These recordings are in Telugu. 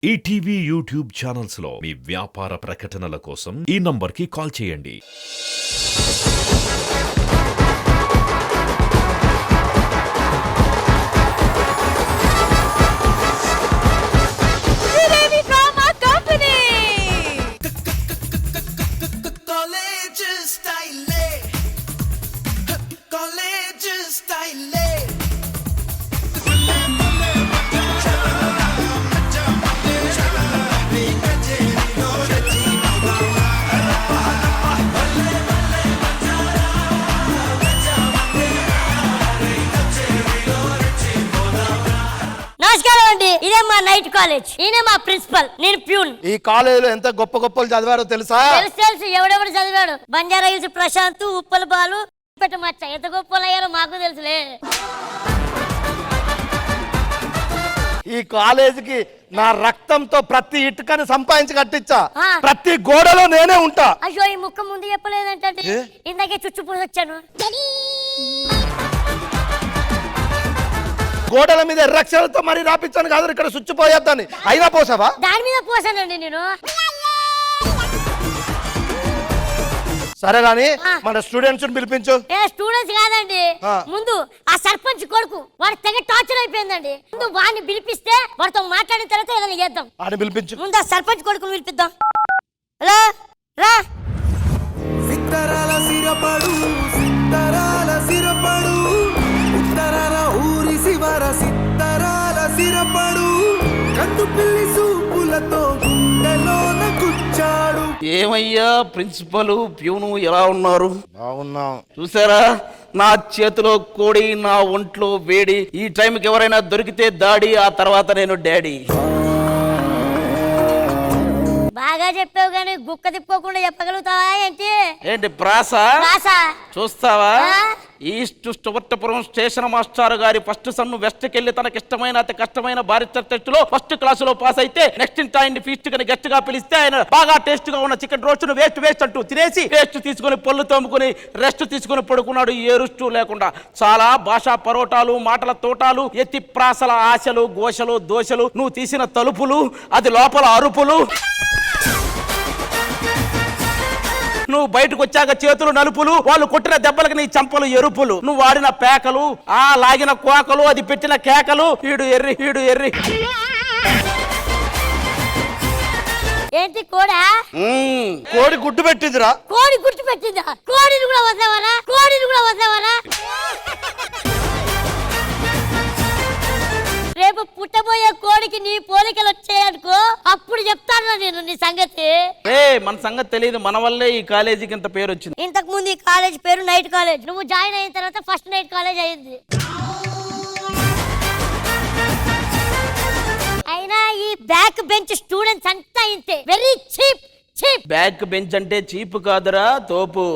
ఈటీవీ యూట్యూబ్ ఛానల్స్ లో మీ వ్యాపార ప్రకటనల కోసం ఈ నంబర్కి కాల్ చేయండి. ఇదే మా నైట్ కాలేజ్. ఈయన మా ప్రిన్సిపల్, నేను ప్యూన్. ఈ కాలేజీలో ఎంత గొప్ప గొప్పలు చదివారో తెలుసా? తెలుసు ఎవడెవడు చదివాడు. బంజారా హిల్స్ ప్రశాంత్, ఉప్పల బాలు, పెట్టమచ్చ ఎంత గొప్పలు అయ్యారో మాకు తెలుసులే. ఈ కాలేజీకి నా రక్తంతో ప్రతి ఇటుకని సంపాదించి కట్టించా. ఆ. ప్రతి గోడలో నేనే ఉంటా. అయ్యో ఈ ముక్క ముందు చెప్పలేదంటే ఇందాకే చుచ్చుపోయి వచ్చాను. గోడల మీద ఎర్రక్షరాలతో మరి రాపించాను కాదు, ఇక్కడ సుచ్చిపోయేద్దాన్ని. అయినా పోసావా? దాని మీద పోసానండి నేను. సరే రాని మన స్టూడెంట్స్ పిలిపించు. స్టూడెంట్స్ కాదండి, ముందు ఆ సర్పంచ్ కొడుకు వాడు తెగ టార్చర్ అయిపోయిందండి. ముందు వాడిని పిలిపిస్తే వాడితో మాట్లాడిన తర్వాత ఏదైనా చేద్దాం. వాడిని పిలిపించు. ముందు ఆ సర్పంచ్ కొడుకుని పిలిపిద్దాం. హలో రా. సిత్తరాల సిరపడు, సిత్తరాల సిరపడు, ఉత్తరాల ఊరి శివర సిత్తరాల సిరపడు, కందు పిల్లి సూపులతో గుండెలోన కూర్చాడు. ఏమయ్యా ప్రిన్సిపల్, ప్యూను ఎలా ఉన్నారు? బాగున్నాం. చూసారా, నా చేతిలో కోడి, నా ఒంట్లో వేడి. ఈ టైంకి ఎవరైనా దొరికితే దాడి, ఆ తర్వాత నేను డాడీ. బాగా చెప్పావు కానీ గుక్క తిప్పుకోకుండా చెప్పగలుగుతావా ఏంటి? ఏంటి ప్రాస? చూస్తావా? ఈస్ట్ స్టువర్టపురం స్టేషన్ మాస్టర్ గారి ఫస్ట్ సన్ను వెస్ట్ కెళ్లి తనకిష్టమైన అతి కష్టమైన బారిస్టర్ టెస్ట్ లో ఫస్ట్ క్లాస్ లో పాస్ అయితే నెక్స్ట్ టైం ఫీస్ట్ గా గెస్ట్ గా పిలిస్తే ఆయన బాగా టేస్ట్ గా ఉన్న చికెన్ రోస్ట్ ను వేస్ట్ అంటూ తినేసి టేస్ట్ తీసుకుని పళ్ళు తోముకుని రెస్ట్ తీసుకుని పడుకున్నాడు. ఏ రుస్టు లేకుండా. చాలా భాషా పరోటాలు, మాటల తోటాలు, ఎత్తి ప్రాసల ఆశలు, గోశలు, దోశలు, నువ్వు తీసిన తలుపులు, అది లోపల అరుపులు, నువ్వు బయటకు వచ్చాక చేతులు నలుపులు, వాళ్ళు కొట్టిన దెబ్బలకు నీ చంపలు ఎరుపులు, నువ్వు వాడిన పేకలు, ఆ లాగిన కోకలు, అది పెట్టిన కేకలు, ఈడు ఎర్రి. ఏంటి కోడా? కోడి గుడ్డు పెట్టిందిరా. కోడి గుర్తు పెట్టిందా? కోడిని కూడా వదలవరా? రేపు పుట్టబోయే కోడికి నీ పోలికలు వచ్చాయనుకో, అప్పుడు చెప్తాను నేను నీ సంగతి. మన సంగతి తెలియదు, మన వల్లే ఈ కాలేజీకి ఇంత పేరు వచ్చింది. ఇంతకు ముందు ఈ కాలేజ్ పేరు నైట్ కాలేజ్. నువ్వు జాయిన్ అయిన తర్వాత ఫస్ట్ నైట్ కాలేజ్ అయింది. అయినా ఈ బ్యాక్ బెంచ్ స్టూడెంట్స్ అంతా ఇంతే, వెరీ చీప్. బ్యాక్ బెంచ్ అంటే చీప్ కాదురా, తోపు.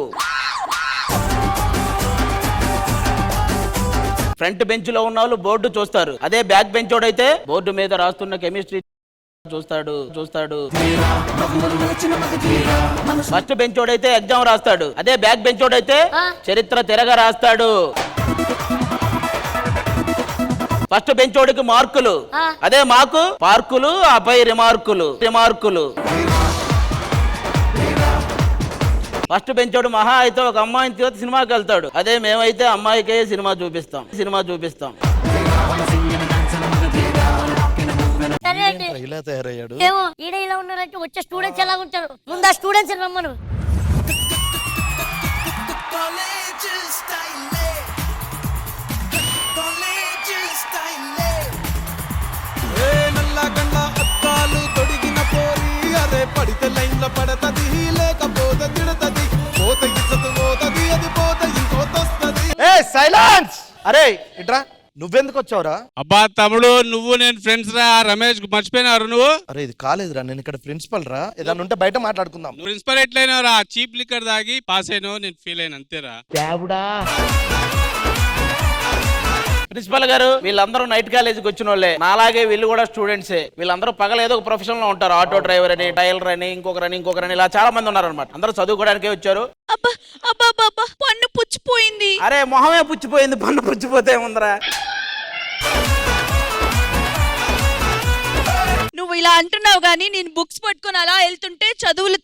ఫ్రంట్ బెంచ్ లో ఉన్న వాళ్ళు బోర్డు చూస్తారు, అదే బ్యాక్ బెంచ్ అయితే బోర్డు మీద రాస్తున్న కెమిస్ట్రీ చూస్తాడు. ఫస్ట్ బెంచ్ అయితే ఎగ్జామ్ రాస్తాడు, అదే బ్యాక్ బెంచ్ అయితే చరిత్ర తిరగ రాస్తాడు. ఫస్ట్ బెంచ్ వాడికి మార్కులు, అదే మాకు పార్కులు, ఆపై రిమార్కులు. ఫస్ట్ బెంచోడు మహా అయితే ఒక అమ్మాయిని తీసి సినిమాకి వెళ్తాడు, అదే మేమైతే అమ్మాయికే సినిమా చూపిస్తాం. ఇలా తయారయ్యాడు. ఏమో ఈడ ఇలా ఉన్నారంటే వచ్చే స్టూడెంట్స్ ఎలా ఉంటారు? ముందు ఆ స్టూడెంట్స్ రమ్మను. నల్లగండ్ల అద్దాలు తొడిగిన పోరి, అరే పడితే లైన్ లో పడతది, లేకపోతే తిడతది, పోత ఇచ్చదు పోతది, అది పోత ఇంకోతొస్తది. సైలెన్స్. అరే ఇట్రా, నువ్వెందుకు వచ్చావురా? అబ్బా తమ్ముడు, నువ్వు నేను ఫ్రెండ్స్ రా. రమేష్ మర్చిపోయినారు నువ్వు? అరే ఇది కాలేదురా, నేను ఇక్కడ ప్రిన్సిపల్ రా. ఏదన్నా ఉంటే బయట మాట్లాడుకుందాం. ప్రిన్సిపల్ ఎట్లయినా రా, చీప్ లిక్కర్ దాగి పాస్ అయినా నేను ఫీల్ అయిన అంతేరా. ప్రిన్సిపల్ గారు, వీళ్ళందరూ నైట్ కాలేజీకి వచ్చిన వాళ్ళే, నాలాగే వీళ్ళు కూడా స్టూడెంట్సే. వీళ్ళందరూ పగల ఏదో ఒక ప్రొఫెషన్ లో ఉంటారు, ఆటో డ్రైవర్ అని, టైలర్ అని, ఇంకొకరని ఇలా చాలా మంది ఉన్నారు అనమాట. అందరూ చదువుకోవడానికే వచ్చారు. పన్ను పుచ్చిపోయింది. అరే మొహమే పుచ్చిపోయింది, పన్ను పుచ్చిపోతే ఉందరా. నువ్వు ఇలా అంటున్నావు గానీ నేను బుక్స్ పట్టుకొని అలా వెళ్తుంటే చదువుల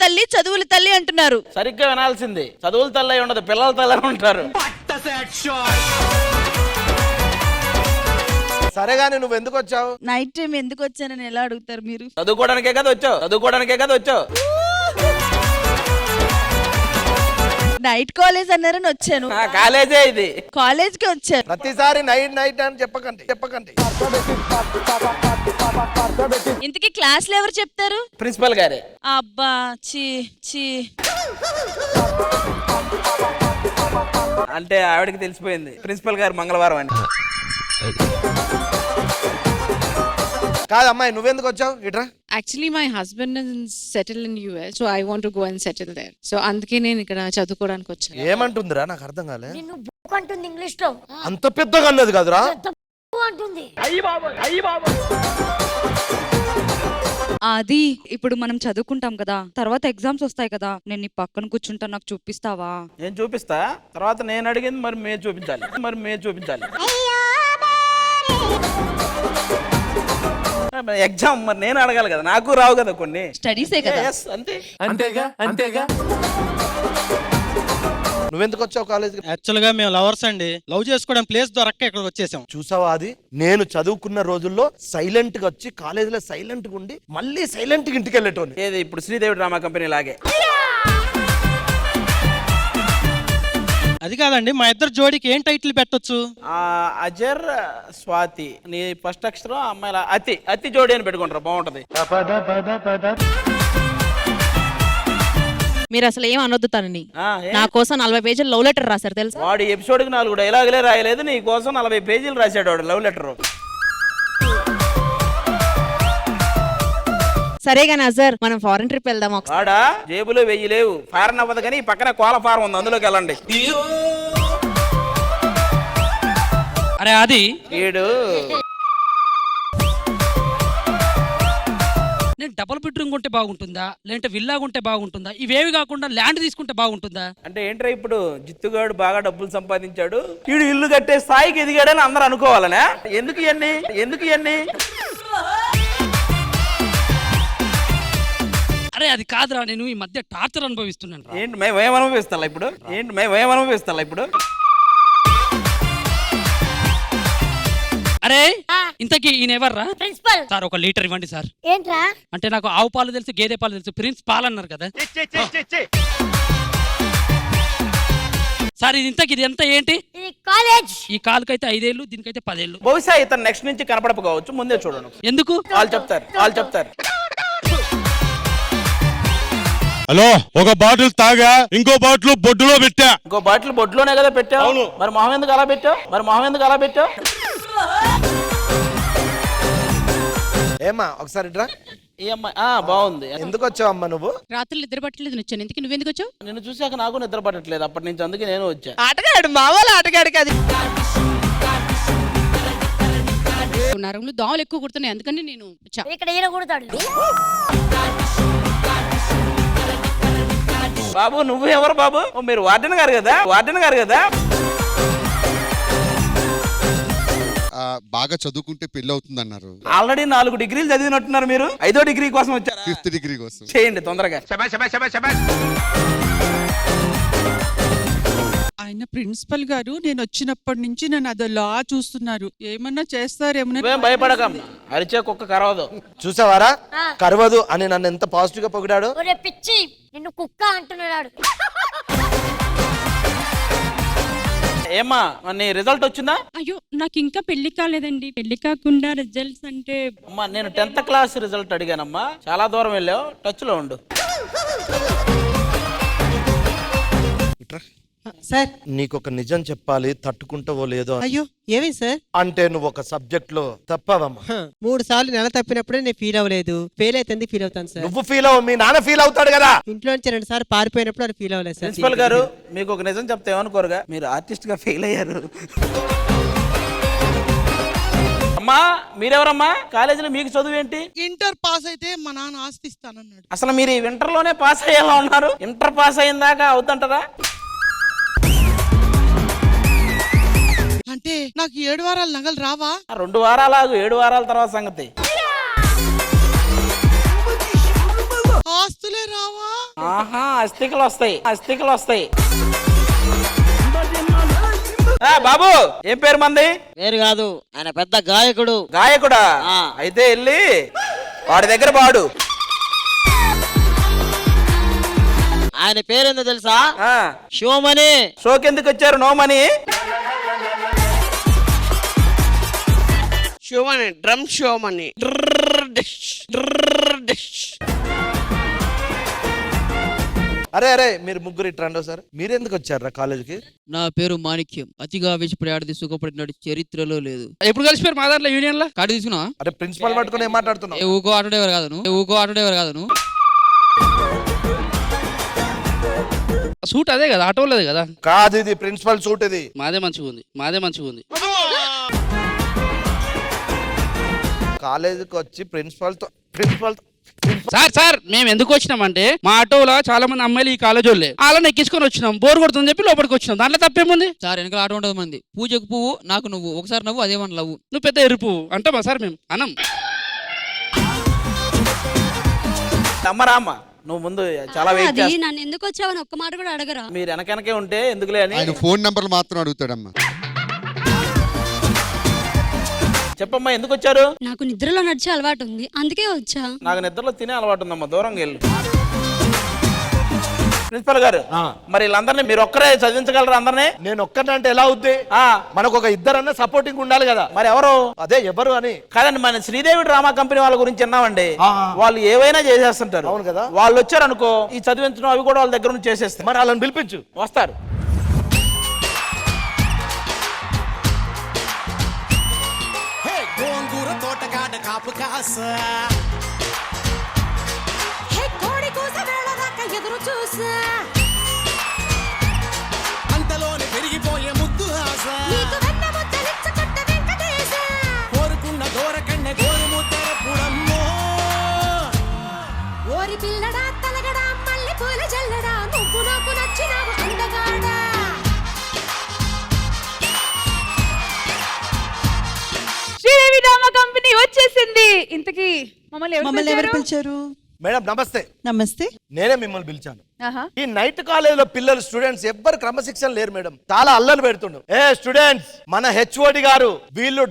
తల్లి అంటున్నారు. సరిగ్గా వినాల్సింది. చదువుల తల్లి అయి ఉండదు, పిల్లల తల్లి అని ఉంటారు. సరే గాని నువ్వు ఎందుకు వచ్చావు? నైట్ టైం ఎందుకు వచ్చానని ఎలా అడుగుతారు మీరు? చదువుకోవడానికే కదా వచ్చావు. నైట్ కాలేజ్ అన్నారని వచ్చాను. కాలేజే ఇది. కాలేజ్ కి వచ్చాను. ప్రతిసారి నైట్ అని చెప్పకండి. ఇంతకీ క్లాస్ లో ఎవరు చెప్తారు? ప్రిన్సిపల్ గారే. అబ్బా చీ అంటే ఆవిడకి తెలిసిపోయింది ప్రిన్సిపల్ గారు మంగళవారం అని. కాదు అమ్మాయి, నువ్వెందుకు వచ్చావు ఇట్రా? Actually, my husband is settled in US, so I want to go and settle there. So అందుకే నేను ఇక్కడ చదువుకోవడానికి వచ్చాను. ఏమంటుందిరా? నాకు అర్థం కాలే. నిన్ను బుక్ అంటుంది ఇంగ్లీష్ లో. అంత పెద్దగా అన్నది కదరా? అంటుంది. అది ఇప్పుడు మనం చదువుకుంటాం కదా, తర్వాత ఎగ్జామ్స్ వస్తాయి కదా, నేను నీ పక్కన కూర్చుంటా, నాకు చూపిస్తావా? నేను చూపిస్తా. తర్వాత నేను అడిగింది మరి మేము చూపించాలి. ఎగ్జామ్ మరి నేను అడగాలి కదా, నాకు రావు కదా కొన్ని. స్టడీసే కదా. అంతేగా. నువ్వెందుకు వచ్చావు కాలేజ్? యాక్చువల్ గా మేము లవర్స్ అండి. లవ్ చేసుకోవడం ప్లేస్ దొరక్క ఇక్కడ వచ్చేసాం. చూసావా, అది నేను చదువుకున్న రోజుల్లో సైలెంట్ గా వచ్చి కాలేజీలో సైలెంట్ గా ఉండి మళ్ళీ సైలెంట్ గా ఇంటికి వెళ్ళేటోని. ఏది ఇప్పుడు శ్రీదేవి డ్రామా కంపెనీ లాగే. అది కాదండి, మా ఇద్దరు జోడికి ఏం టైటిల్ పెట్టొచ్చు? అజర్ స్వాతి. నీ ఫస్ట్ అక్షరం అమ్మాయిల అతి జోడి అని పెట్టుకుంటారు, బాగుంటది. మీరు అసలు ఏం అనొద్దు తనని. ఏ? నా కోసం 40 పేజీలు లవ్ లెటర్ రాశారు తెలుసా? వాడు ఎపిసోడ్ కి 4 డైలాగులే రాయలేదు, నీ కోసం 40 పేజీలు రాశాడు వాడు లవ్ లెటర్. సరే గానీ అజర్, మనం ఫారెన్ ట్రిప్ వెళ్దాం ఒకసారి. వాడా జేబులో 1000 లేవు, ఫారెన్ అవ్వదు కానీ పక్కన కోల ఫారం ఉంది, అందులోకి వెళ్ళండి. అరే అది ఏడు నేను డబుల్ బెడ్రూమ్ కొంటే బాగుంటుందా, లేదంటే విల్లా కొంటే బాగుంటుందా, ఇవేవి కాకుండా ల్యాండ్ తీసుకుంటే బాగుంటుందా? అంటే ఏంట్రా ఇప్పుడు జిత్తుగాడు బాగా డబ్బులు సంపాదించాడు, వీడు ఇల్లు కట్టే స్థాయికి ఎదిగాడని అందరూ అనుకోవాలనా? ఎందుకు ఇవన్నీ? అరే అది కాదురా, నేను ఈ మధ్య టార్చర్ అనుభవిస్తున్నాను. ఏంటి మేము అనుభవిస్తా ఇప్పుడు? అరే ఇంతకీ ఈయన ఎవర్రా? ప్రిన్సిపల్ సార్ ఒక లీటర్ ఇవ్వండి సార్. ఏంట్రా? అంటే నాకు ఆవు పాలు తెలుసు, గేదె పాలు తెలుసు, ప్రిన్స్ పాలు అన్నారు కదా సార్. ఇది ఎంత ఏంటి? ఇది కాలేజ్. ఈ కాలుకైతే 5 ఏళ్ళు, దీనికైతే 10 ఏళ్ళు. బహుశా ఇతను నెక్స్ట్ నుంచి కనపడకపోవచ్చు, ముందే చూడండి. ఎందుకు? వాళ్ళు చెప్తారు. హలో, ఒక బాటిల్ తాగా, ఇంకో బాటిల్ బొడ్డులో పెట్టా. ఇంకో బాటిల్ బొడ్లోనే కదా పెట్టావు. మరి మొహం ఎందుకు అలా పెట్టావు? ఏమ్మా ఒకసారి ఇట్రా. ఈ అమ్మాయి బాగుంది. ఎందుకు వచ్చావు అమ్మా నువ్వు? రాత్రులు నిద్ర పట్టలేదు వచ్చాను. ఎందుకు నువ్వెందుకు వచ్చావు? నిన్ను చూసాక నాకు నిద్ర పట్టట్లేదు అప్పటి నుంచి, అందుకే నేను వచ్చా. ఆటగాడు మావాళ్ళు ఆటగాడు కాదు. నరంలో దోమలు ఎక్కువ కుడుతున్నాయి, అందుకని నేను వచ్చా. ఇక్కడ ఈయన కుడతాడు. బాబు నువ్వు ఎవరు బాబు? మీరు వార్డెన్ గారు కదా. బాగా చదువుకుంటే పెళ్లి అవుతుంది అన్నారు. ఆల్రెడీ 4 డిగ్రీలు చదివినట్టున్నారు మీరు. 5వ డిగ్రీ కోసం వచ్చారా? 5th డిగ్రీ కోసం. చేయండి తొందరగా. ఆయన ప్రిన్సిపల్ గారు నేను వచ్చినప్పటి నుంచి నన్ను అదలా చూస్తున్నారు, ఏమన్నా చేస్తారేమో. నువ్వేం భయపడకమ్మా, అరిచే కుక్క కరవదు. చూసావారా, కరవదు అని నన్ను ఎంత పాజిటివ్ గా పొగిడాడు. ఒరే పిచ్చి, నిన్ను కుక్క అంటున్నాడు. ఏమ్మా నీ రిజల్ట్ వచ్చిందా? అయ్యో నాకు ఇంకా పెళ్లి కాలేదండి. పెళ్లి కాకుండా రిజల్ట్స్ అంటే? అమ్మా నేను 10th క్లాస్ రిజల్ట్ అడిగానమ్మా. చాలా దూరం వెళ్ళావు, టచ్ లో ఉండు. సార్ నీకు ఒక నిజం చెప్పాలి, తట్టుకుంటావో లేదో. అయ్యో ఏమి సార్? అంటే నువ్వు ఒక సబ్జెక్ట్ లో తప్పవమ్మా. 3 సార్లు నెల తప్పినప్పుడే నేను ఫీల్ అవ్వలేదు, ఫెయిల్ అయితే ఎందుకు ఫీల్ అవుతాను సార్? నువ్వు ఫీల్ అవ్వ, మీ నాన్న ఫీల్ అవుతాడు కదా. ఇంట్లో నుంచి 2 సార్లు పారిపోయినప్పుడు అది ఫీల్ అవ్వలేదు సార్. ప్రిన్సిపల్ గారు మీకు ఒక నిజం చెప్తే ఏమనుకోరుగా, మీరు ఆర్టిస్ట్ గా ఫెయిల్ అయ్యారు. అమ్మా మీరెవరమ్మా? కాలేజీలో మీకు చదువు ఏంటి? ఇంటర్ పాస్ అయితే మా నాన్న ఆస్తి ఇస్తానన్నాడు. అసలు మీరు ఈ వింటర్ లోనే పాస్ అయ్యేలా ఉన్నారు. ఇంటర్ పాస్ అయిన దాకా అవుతుంటారా? అంటే నాకు 7 వారాల నగలు రావా? 2 వారాలు 7 వారాల తర్వాత సంగతి. అస్థికలు వస్తాయి. బాబు ఏం పేరు మంది? పేరు కాదు, ఆయన పెద్ద గాయకుడు. గాయకుడా? అయితే వెళ్ళి వాడి దగ్గర పాడు. ఆయన పేరేందో తెలుసా? షోమని. షోకెందుకు వచ్చారు? నోమని. షోమని, డ్రమ్ షోమని. అరే మీరు ముగ్గురు ఇట్రండి సార్. మీరెందుకు వచ్చారా కాలేజీకి? నా పేరు మాణిక్యం. అతిగా ఆవేశపడి ఆడది సుఖపడినాడు చరిత్రలో లేదు. ఎప్పుడు కలిసిపోయారు మా దాంట్లో యూనియన్ లో? కార్డు తీసుకున్నా? అరే ప్రిన్సిపల్ పట్టుకుని ఏం మాట్లాడుతున్నావు? ఊకో ఆటోడేవారు కాదు. సూట్ అదే కదా, ఆటోలేదు కదా. కాదు, ఇది ప్రిన్సిపల్ సూట్. ఇది మాదే మంచిగా ఉంది. కాలేజీకి వచ్చి ప్రిన్సిపల్ సార్ మేము ఎందుకు వచ్చినామంటే మా ఆటోలో చాలా మంది అమ్మాయిలు ఈ కాలేజ్ వాళ్ళే, వాళ్ళని ఎక్కించుకొని వచ్చినాం. బోర్ కొడుతుందని చెప్పి లోపలికి వచ్చినాం. దాంట్లో తప్పేముంది సార్? వెనకాల ఆటో ఉంటుంది మంది. పూజకు పువ్వు, నాకు నువ్వు. ఒకసారి నవ్వు, అదేమన్నా లవ్వు. నువ్వు పెద్ద ఎరుపు అంటామా సార్? మేము అనం. అమ్మరామ్మ నువ్వు ముందు చాలా వెయిట్ చేస్తా. నన్ను ఎందుకు వచ్చావని ఒక్క మాట కూడా అడగరా? మీరు వెనకనకే ఉంటే ఎందుకులే అని ఫోన్ నంబర్లు మాత్రం అడుగుతాడమ్మా. చెప్పమ్మా, ఎందుకు వచ్చారు? నాకు నిద్రలో నడిచే అలవాటు ఉంది, అందుకే వచ్చా. నాకు నిద్రలో తినే అలవాటు ఉందమ్మా, దూరంగా వెళ్ళు. ప్రిన్సిపల్ గారు, మరి వీళ్ళందరినీ మీరు ఒక్కరే చదివించగలరా అందరినీ? నేను ఒక్కనంటే ఎలా అవుద్ది? మనకు ఒక ఇద్దరన్నా సపోర్టింగ్ ఉండాలి కదా. మరి ఎవరు? అదే ఎవరు అని కాదండి, మన శ్రీదేవి డ్రామా కంపెనీ వాళ్ళ గురించి విన్నామండి. వాళ్ళు ఏవైనా చేసేస్తుంటారు. అవును కదా. వాళ్ళు వచ్చారు అనుకో, ఈ చదివించడం అవి కూడా వాళ్ళ దగ్గర నుంచి చేసేస్తారు. మరి వాళ్ళని పిలిపించు. వస్తారు. గోంగూర తోటగాడ కాపు కాస అంతలోనే పెరిగిపోయే ముద్దు ఆశ కోరుకున్న దూరకన్న గోరు ముద్దర పుడమ్మో ఓరి పిల్లడా తలగడా మల్లె పూల జల్లడా నువ్వు నాకు నచ్చినావు అందగాడా. శ్రీదేవి డ్రామా కంపెనీ వచ్చేసింది. ఇంతకీ మమ్మల్ని ఎవరు పిలిచారు? మేడం నమస్తే. నమస్తే. నేనే మిమ్మల్ని పిలిచాను. ఈ నైట్ కాలేజ్ లో పిల్లలు స్టూడెంట్స్ ఎవ్వరు క్రమశిక్షణ లేరు మేడం. చాలా అల్లరి పెడుతుండు. స్టూడెంట్స్, మన హెచ్ఓడి గారు వీళ్ళు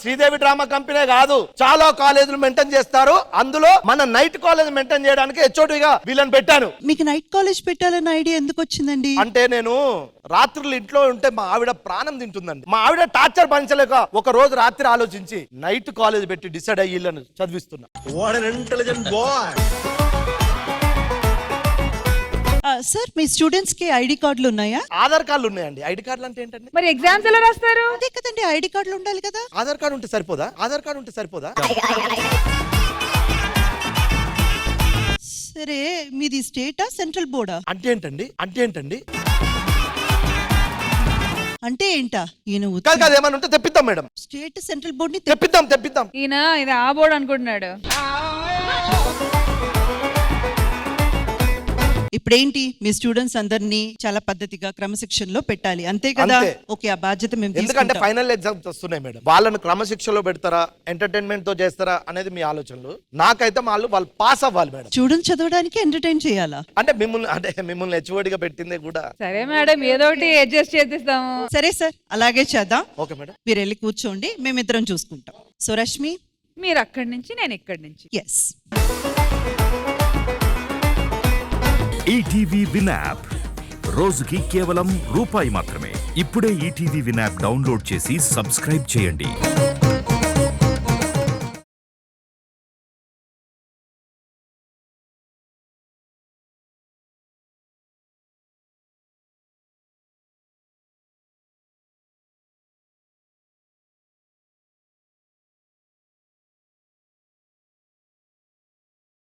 శ్రీదేవి డ్రామా కంపెనీ కాదు, చాలా కాలేజీలు మెయింటైన్ చేస్తారు. అందులో మన నైట్ కాలేజ్ మెయింటైన్ చేయడానికి హెచ్ఓడిగా వీళ్ళని పెట్టాను. మీకు నైట్ కాలేజ్ పెట్టాలన్న ఐడియా ఎందుకు వచ్చిందండి? అంటే నేను రాత్రులు ఇంట్లో ఉంటే మా ఆవిడ ప్రాణం తింటుందండి. మా ఆవిడ టార్చర్ భరించలేక ఒక రోజు రాత్రి ఆలోచించి నైట్ కాలేజ్ పెట్టి డిసైడ్ అయ్యి వీళ్ళని చదివిస్తున్నా. సార్, మీ స్టూడెంట్స్ కి ఐడి కార్డులు ఉన్నాయా? ఆధార్ కార్డులు ఉన్నాయండి. ఐడి కార్డులు అంటే ఏంటండి? మరి ఎగ్జామ్స్ ఎలా రాస్తారు? అదే కదండి, ఐడి కార్డులు ఉండాలి కదా. ఆధార్ కార్డు ఉంటే సరిపోదా? సరే, మీది స్టేటా సెంట్రల్ బోర్డా? అంటే ఏంటండి? అంటే ఏంటా? ఈయన కాదు, ఏమన్నా ఉంటే తెప్పిద్దాం మేడం. స్టేట్ సెంట్రల్ బోర్డ్ ని తెప్పిద్దాం. ఈయన ఇది ఆ బోర్డు అనుకుంటున్నాడు. ఇప్పుడేంటి, మీ స్టూడెంట్స్ అందరినీ చాలా పద్ధతిగా క్రమశిక్షణలో పెట్టాలి, అంతే కదా? ఓకే, ఆ బాధ్యత మేము ఎందుకంటే ఫైనల్ ఎగ్జామ్స్ వస్తున్నాయి మేడం. వాళ్ళని క్రమశిక్షణలో పెడతారా, ఎంటర్టైన్మెంట్ తో చేస్తారా అనేది మీ ఆలోచనలు. నాకైతే వాళ్ళు పాస్ అవ్వాలి మేడం. స్టూడెంట్స్ చదవడానికి ఎంటర్టైన్ చేయాలా? అంటే మిమ్మల్ని హెచ్ఓడిగా పెట్టిందే కూడా. సరే మేడం, ఏదో ఒకటి అడ్జస్ట్ చేద్దాము. సరే సార్, అలాగే చేద్దాం. ఓకే మేడం, మీరు వెళ్ళి కూర్చోండి, మేమిద్దరం చూసుకుంటాం. సో రష్మి, మీరు అక్కడి నుంచి, నేను ఇక్కడి నుంచి. ఎస్. ఈటీవీ విన్ యాప్ రోజుకి కేవలం రూపాయి మాత్రమే. ఇప్పుడే ఈటీవీ విన్ యాప్ డౌన్లోడ్ చేసి సబ్స్క్రైబ్ చేయండి.